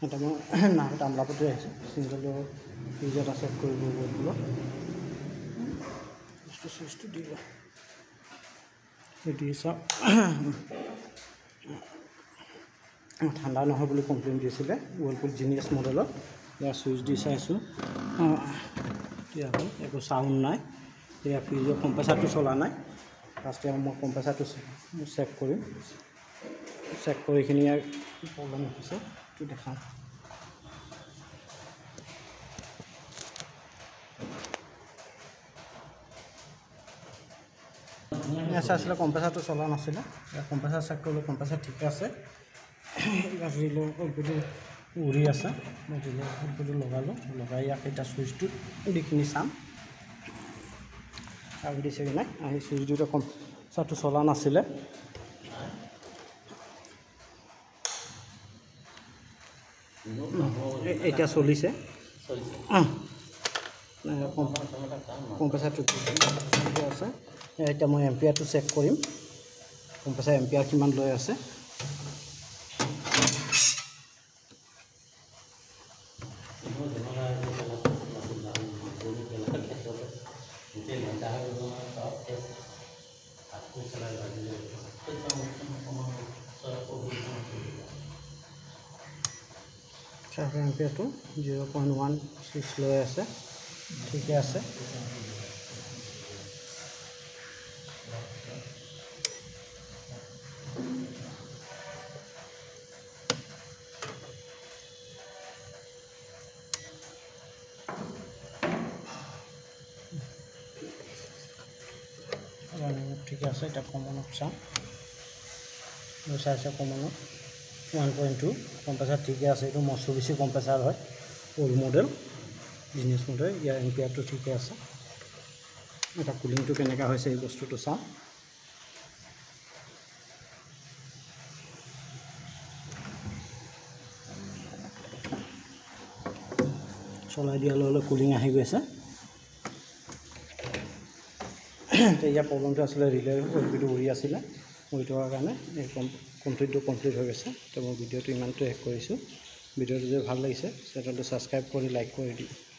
এটা মই নাম টামলাপতি আহিছে সিঙ্গেলৰ ফ্ৰিজ এটা চেক কৰিব গ'ল সুইচটো দিব এটি চাওক ঠাণ্ডা নহয় বুলি কমপ্লেইন দিছিলে ৱৰ্লপুল জিনিয়াছ মডেলৰ ইয়াৰ সুইচ দি চাইছোঁ এতিয়া একো চাউণ্ড নাই এয়া ফ্ৰিজৰ কম্প্ৰেছাৰটো চলা নাই ফাৰ্ষ্ট মই কম্প্ৰেছাৰটো চেক কৰিম চেক কৰি এইখিনি ইয়াৰ প্ৰব্লেম হৈছে এইটো দেখাম ऐसा आसले कम्प्रेसारটো চলা নাছিলে কম্প্ৰেছাৰ চেক কৰিলে কম্প্ৰেছাৰ ঠিক আছে ৰিলে অলপটো উৰি আছে মই ৰিলে অলপটো লগালো লগাই ইয়াক এটা সুইচটো দিকিনি চাম আৰু দিছে কি নাই আহি সুইচ দুটা কম্প্ৰেছাৰটো চলা নাছিলে এটা চলিছে কম্প্ৰেছাৰটো আছে এটা মই এম্পিয়াৰটো চেক কৰিম কম্প্ৰেছাৰ এম্পিয়াৰ কিমান লৈ আছে এম্পিয়াৰটো 0.16 লৈ আছে ঠিকে আছে ঠিক আছে এটা কমনত চাম চাইছে কমনত 1.2 কম্প্ৰেছাৰ ঠিকে আছে এইটো মস্তুবিছি কম্প্ৰেছাৰ হয় ওল্ড মডেল বিজনেছ মডেল ইয়াৰ এম্পিয়াৰটো ঠিকে আছে এটা কুলিংটো কেনেকা হৈছে এই বস্তুটো চাম চলাই দিয়াৰ লগে কুলিং আহি গৈছে ইয়াৰ প্ৰব্লেমটো আছিলে ৰিলে ওলপিটো উৰি আছিলে উৰি থকাৰ কাৰণে এই কমপ্লিট হৈ গৈছে তো মই ভিডিঅ'টো ইমানটো শেষ কৰিছোঁ ভিডিঅ'টো যদি ভাল লাগিছে চেনেলটো ছাবস্ক্ৰাইব কৰি লাইক কৰি দিওঁ